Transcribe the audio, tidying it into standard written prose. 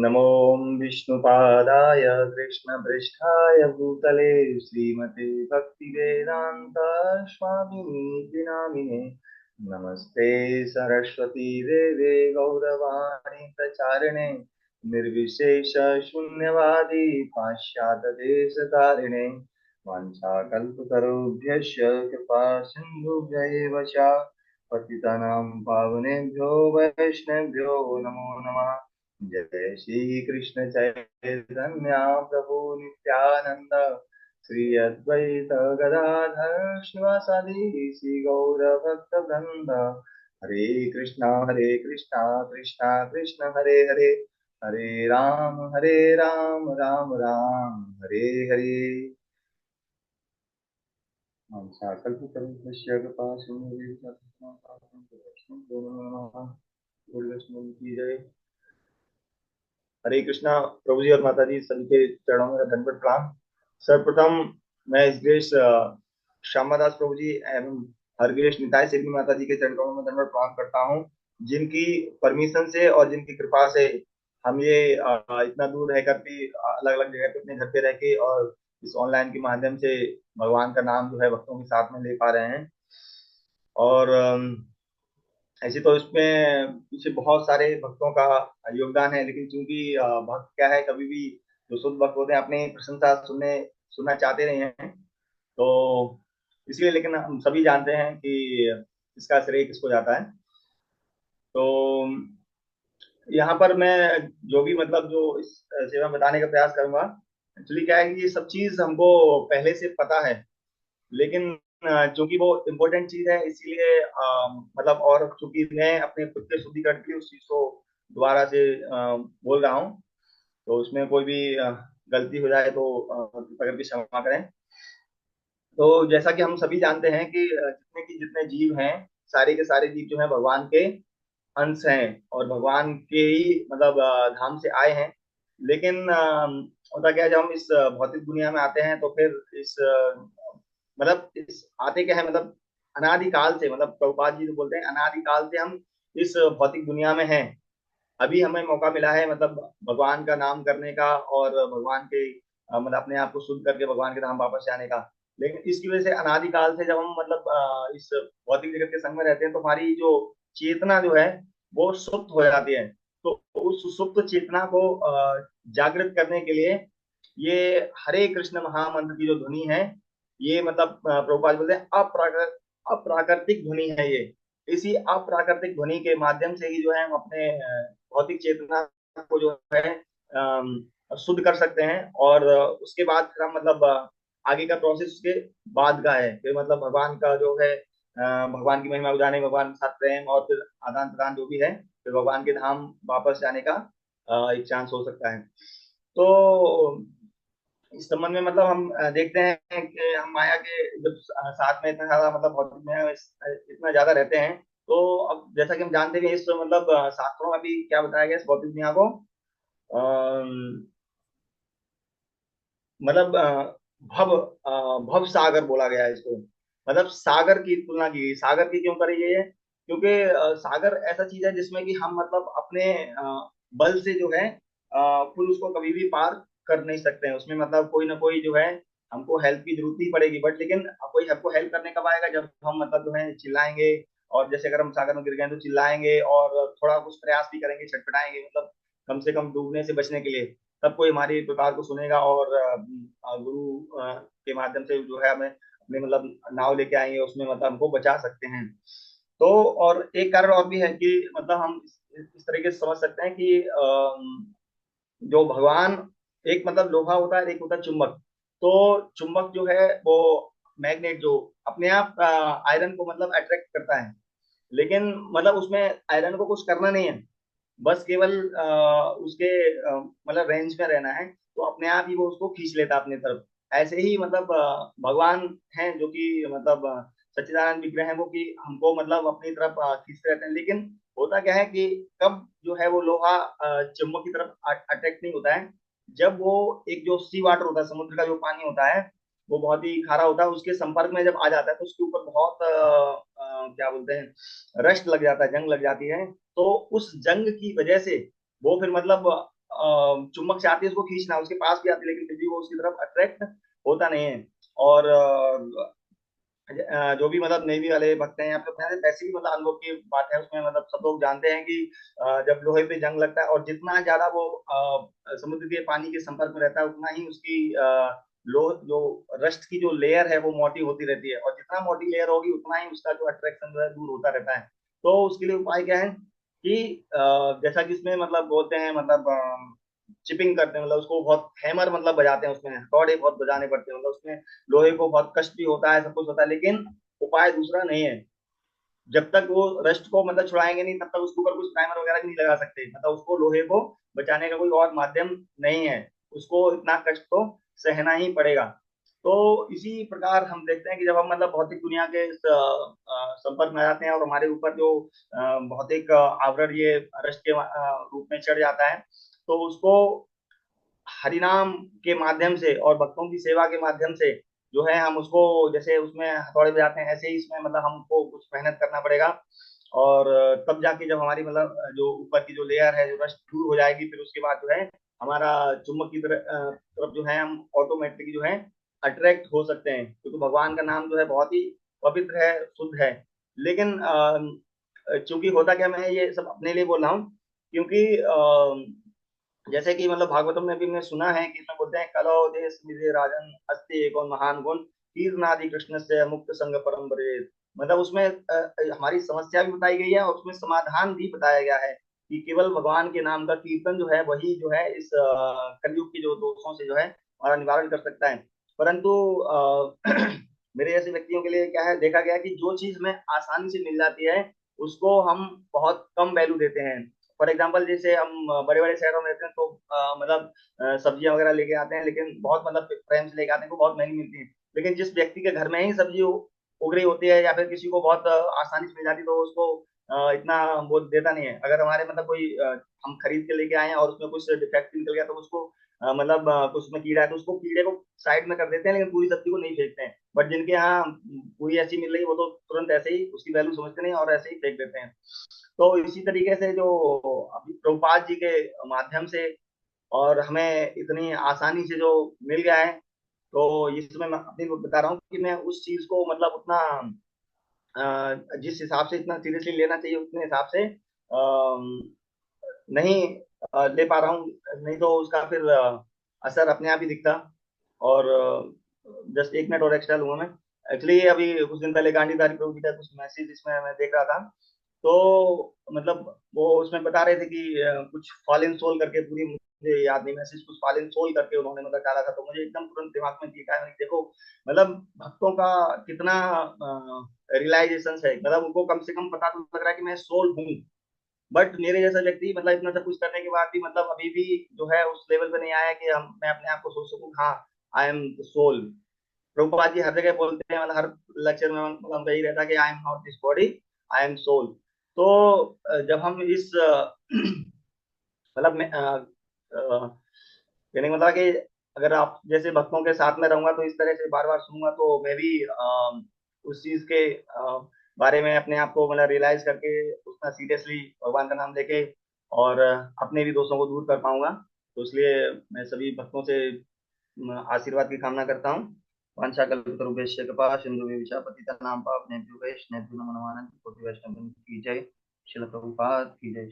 नमो विष्णुपादाय कृष्णपृष्ठाय भूतले श्रीमते भक्तिवेदान्त स्वामिनीति नामिने। नमस्ते सरस्वती देवे गौरवाणी प्रचारिणे निर्विशेष शून्यवादी पाश्चात्यदेशतारिणे वाञ्छाकल्पतरुभ्यश्च कृपा सिन्धुभ्य एव च पतितानां पावनेभ्यो वैष्णवेभ्यो नमो नमः। जय श्री कृष्ण चैतन्य प्रभु नित्यानंद श्री अद्वैत गदाधर शिवासादि श्री गौर भक्त वृंद। हरे कृष्णा कृष्णा कृष्ण हरे हरे, हरे राम राम राम हरे हरे। कल्पतरुभ्यश्च कृपा सिन्धुभ्यश्च वैष्णवेभ्यो की जय। हरे कृष्णा। प्रभु जी और माता जी सभी के चरणों में दंडवत प्रणाम। सर्वप्रथम मैं इसग्रेस श्यामा दास प्रभु जी एवं हरग्रेस निताय सेवी माता जी के चरणों में दंडवत प्रणाम करता हूँ, जिनकी परमिशन से और जिनकी कृपा से हम ये इतना दूर रह करके अलग अलग जगह पे अपने घर पे रह के और इस ऑनलाइन के माध्यम से भगवान का नाम जो है भक्तों के साथ में ले पा रहे हैं। और ऐसे तो इसमें पीछे बहुत सारे भक्तों का योगदान है, लेकिन चूंकि भक्त क्या है, कभी भी जो शुद्ध भक्त होते हैं अपनी प्रशंसा सुनना चाहते नहीं हैं। तो इसलिए, लेकिन हम सभी जानते हैं कि इसका श्रेय किसको जाता है। तो यहाँ पर मैं जो भी मतलब जो इस सेवा में बताने का प्रयास करूंगा, एक्चुअली क्या है कि ये सब चीज हमको पहले से पता है, लेकिन चूंकि वो इम्पोर्टेंट चीज है इसीलिए मतलब, और चूंकि मैं अपने खुद के शुद्धिकरण के लिए उस चीज को दोबारा से बोल रहा हूँ, तो उसमें कोई भी गलती हो जाए तो कृपा करके क्षमा करें। तो जैसा कि हम सभी जानते हैं कि जितने जीव हैं, सारे के सारे जीव जो हैं भगवान के अंश हैं और भगवान के ही मतलब धाम से आए हैं। लेकिन होता क्या है, जब हम इस भौतिक दुनिया में आते हैं तो फिर इस मतलब इस आते क्या है मतलब अनादिकाल से, मतलब प्रभुपाद जी जो बोलते हैं अनादिकाल से हम इस भौतिक दुनिया में हैं। अभी हमें मौका मिला है मतलब भगवान का नाम करने का और भगवान के मतलब अपने आप को शुद्ध करके भगवान के धाम वापस जाने का। लेकिन इसकी वजह से अनादिकाल से जब हम मतलब इस भौतिक जगत के संग में रहते हैं तो हमारी जो चेतना जो है वो सुप्त हो जाती है। तो उस सुप्त चेतना को जागृत करने के लिए ये हरे कृष्ण महामंत्र की जो ध्वनि है, ये मतलब प्रभुपाद बोलते हैं अप्राकृतिक ध्वनि है ये। इसी अप्राकृतिक ध्वनि के माध्यम से ही जो है हम अपने भौतिक चेतना को जो है शुद्ध कर सकते हैं। और उसके बाद फिर हम मतलब आगे का प्रोसेस उसके बाद का है, फिर मतलब भगवान का जो है भगवान की महिमा उजाने, भगवान के साथ प्रेम और फिर आदान प्रदान जो भी है, फिर भगवान के धाम वापस जाने का एक चांस हो सकता है। तो इस संबंध में मतलब हम देखते हैं कि हम माया के जब साथ में इतना ज्यादा मतलब भौतिक में इतना ज्यादा रहते हैं, तो अब जैसा कि हम जानते हैं इस मतलब शास्त्रों में भी क्या बताया गया इस भौतिक दुनिया को, मतलब भव भव सागर बोला गया है इसको। मतलब सागर की तुलना की गई। सागर की क्यों करी गई है? क्योंकि सागर ऐसा चीज है जिसमें कि हम मतलब अपने बल से जो है खुद उसको कभी भी पार कर नहीं सकते हैं। उसमें मतलब कोई ना कोई जो है हमको हेल्प की जरूरत ही पड़ेगी, बट लेकिन कोई हमको हेल्प करने कब आएगा? जब हम मतलब जो है चिल्लाएंगे, और जैसे अगर हम सागर में गिर गए तो चिल्लाएंगे और थोड़ा कुछ प्रयास भी करेंगे, छटपटाएंगे, मतलब कम से कम डूबने से बचने के लिए। तब कोई हमारी पुकार को सुनेगा और गुरु के माध्यम से जो है हमें अपने मतलब नाव लेके आएंगे, उसमें मतलब हमको बचा सकते हैं। तो और एक कारण और भी है कि मतलब हम इस तरीके से समझ सकते हैं कि जो भगवान, एक मतलब लोहा होता है, एक होता है चुंबक। तो चुंबक जो है वो मैग्नेट जो अपने आप आयरन को मतलब अट्रैक्ट करता है, लेकिन मतलब उसमें आयरन को कुछ करना नहीं है, बस केवल उसके मतलब रेंज में रहना है, तो अपने आप ही वो उसको खींच लेता है अपनी तरफ। ऐसे ही मतलब भगवान हैं जो कि मतलब सच्चिदानंद विग्रह है वो, कि हमको मतलब अपनी तरफ खींचते रहते हैं। लेकिन होता क्या है कि कब जो है वो लोहा चुंबक की तरफ अट्रैक्ट नहीं होता है, जब वो एक जो सी वाटर होता है, समुद्र का जो पानी होता है, वो बहुत ही खारा होता है, उसके संपर्क में जब आ जाता है तो उसके ऊपर बहुत क्या बोलते हैं, रस्ट लग जाता है, जंग लग जाती है। तो उस जंग की वजह से वो फिर मतलब चुम्बक से आती है उसको खींचना, उसके पास भी आती है लेकिन फिर भी वो उसकी तरफ अट्रैक्ट होता नहीं है। और जो भी मतलब नेवी वाले भक्त हैं या फिर अपने वैसे भी मतलब अनुभव की बात है उसमें, मतलब सब लोग जानते हैं कि जब लोहे पे जंग लगता है और जितना ज्यादा वो समुद्र के पानी के संपर्क में रहता है उतना ही उसकी लोह जो रस्ट की जो लेयर है वो मोटी होती रहती है, और जितना मोटी लेयर होगी उतना ही उसका जो अट्रैक्शन जो है दूर होता रहता है। तो उसके लिए उपाय क्या है कि जैसा कि इसमें मतलब बोलते हैं, मतलब चिपिंग करते हैं, मतलब उसको बहुत हैमर मतलब बजाते हैं, उसमें हथौड़े बहुत बजाने पड़ते हैं, मतलब उसमें लोहे को बहुत कष्ट भी होता है, सब कुछ होता है, लेकिन उपाय दूसरा नहीं है। जब तक वो रस्ट को मतलब छुड़ाएंगे नहीं तब तक उसके ऊपर कुछ प्राइमर वगैरह भी नहीं लगा सकते, मतलब उसको लोहे को बचाने का कोई और माध्यम नहीं है, उसको इतना कष्ट तो सहना ही पड़ेगा। तो इसी प्रकार हम देखते हैं कि जब हम मतलब भौतिक दुनिया के इस संपर्क में आ जाते हैं और हमारे ऊपर जो भौतिक आवरण ये रस्ट के रूप में चढ़ जाता है, तो उसको हरिनाम के माध्यम से और भक्तों की सेवा के माध्यम से जो है हम उसको, जैसे उसमें हथौड़े बजाते हैं ऐसे ही इसमें मतलब हमको कुछ मेहनत करना पड़ेगा। और तब जाके जब हमारी मतलब जो ऊपर की जो लेयर है जो रस्ट दूर हो जाएगी, फिर उसके बाद जो है हमारा चुम्बक की तरफ जो है हम ऑटोमेटिक जो है अट्रैक्ट हो सकते हैं, क्योंकि भगवान का नाम जो है बहुत ही पवित्र है, शुद्ध है। लेकिन चूंकि होता क्या, मैं ये सब अपने लिए बोल रहा हूँ क्योंकि जैसे कि मतलब भागवतम में भी मैंने सुना है कि इसमें बोलते हैं कलो देश विजय राजन अस्ति एको महान गुण कीर्तनादि कृष्ण से मुक्त संग परम ब्रजेत। मतलब उसमें हमारी समस्या भी बताई गई है और उसमें समाधान भी बताया गया है कि केवल भगवान के नाम का कीर्तन जो है वही जो है इस कलयुग के जो दोषों से जो है हमारा निवारण कर सकता है। परंतु मेरे जैसे व्यक्तियों के लिए क्या है, देखा गया कि जो चीज हमें आसानी से मिल जाती है उसको हम बहुत कम वैल्यू देते हैं। फॉर एग्जाम्पल जैसे हम बड़े बड़े शहरों में रहते हैं तो मतलब सब्जियां वगैरह लेके आते हैं, लेकिन बहुत मतलब प्रेम से लेके आते हैं, वो बहुत महंगी मिलती है। लेकिन जिस व्यक्ति के घर में ही सब्जी उग रही होती है या फिर किसी को बहुत आसानी से मिल जाती है तो उसको इतना वो देता नहीं है। अगर हमारे मतलब कोई हम खरीद के लेके आए हैं और उसमें कुछ डिफेक्ट निकल गया तो उसको मतलब कुछ उसमें कीड़ा है तो उसको कीड़े को साइड में कर देते हैं, लेकिन पूरी सब्जी को नहीं फेंकते हैं। बट जिनके यहाँ पूरी ऐसी मिल रही है वो तो तुरंत ऐसे ही उसकी वैल्यू समझते नहीं और ऐसे ही फेंक देते हैं। तो इसी तरीके से जो अभी प्रभुपाद जी के माध्यम से और हमें इतनी आसानी से जो मिल गया है, तो इसमें मैं अपनी बता रहा हूँ कि मैं उस चीज को मतलब उतना जिस हिसाब से इतना सीरियसली लेना चाहिए उतने हिसाब से नहीं ले पा रहा हूँ। नहीं तो उसका फिर असर अपने आप ही दिखता। और जस्ट एक मिनट और एक्स्ट्रा लूंगा मैं। एक्चुअली अभी कुछ दिन पहले गांधीधारी प्रभु जी का कुछ मैसेज इसमें मैं देख रहा था, तो मतलब वो उसमें बता रहे थे कि कुछ फॉलन सोल करके, पूरी मुझे याद नहीं मैसेज, कुछ फॉलन सोल करके उन्होंने मतलब डाला था, तो मुझे एकदम तुरंत दिमाग में क्लिक आया। देखो मतलब भक्तों का कितना रियलाइजेशन है, मतलब उनको कम से कम पता तो लग रहा है कि मैं सोल हूँ। बट मेरे जैसा व्यक्ति मतलब इतना सब कुछ करने के बाद भी मतलब अभी भी जो है उस लेवल पे नहीं आया कि हम मैं अपने आप को सोच सकूं हाँ आई एम सोल। प्रभुपाद जी हर जगह बोलते हैं, मतलब हर लेक्चर में मतलब उनका यही रहता है कि I am not this body, I am soul. तो जब हम इस मतलब कहने का मतलब कि अगर आप जैसे भक्तों के साथ में रहूंगा तो इस तरह से बार बार सुनूंगा तो मैं भी उस चीज के बारे में अपने आप को मतलब रियलाइज करके उतना सीरियसली भगवान का नाम लेके और अपने भी दोस्तों को दूर कर पाऊंगा। तो इसलिए मैं सभी भक्तों से आशीर्वाद की कामना करता हूँ। वांछा कल्पतरुभ्यश्च कृपा सिंधु विशापतितः नाम पावनेभ्यो वैष्णवेभ्यो नमो नमामि। कोटि वैष्णव की जय। शिल प्रभुपाद की जय।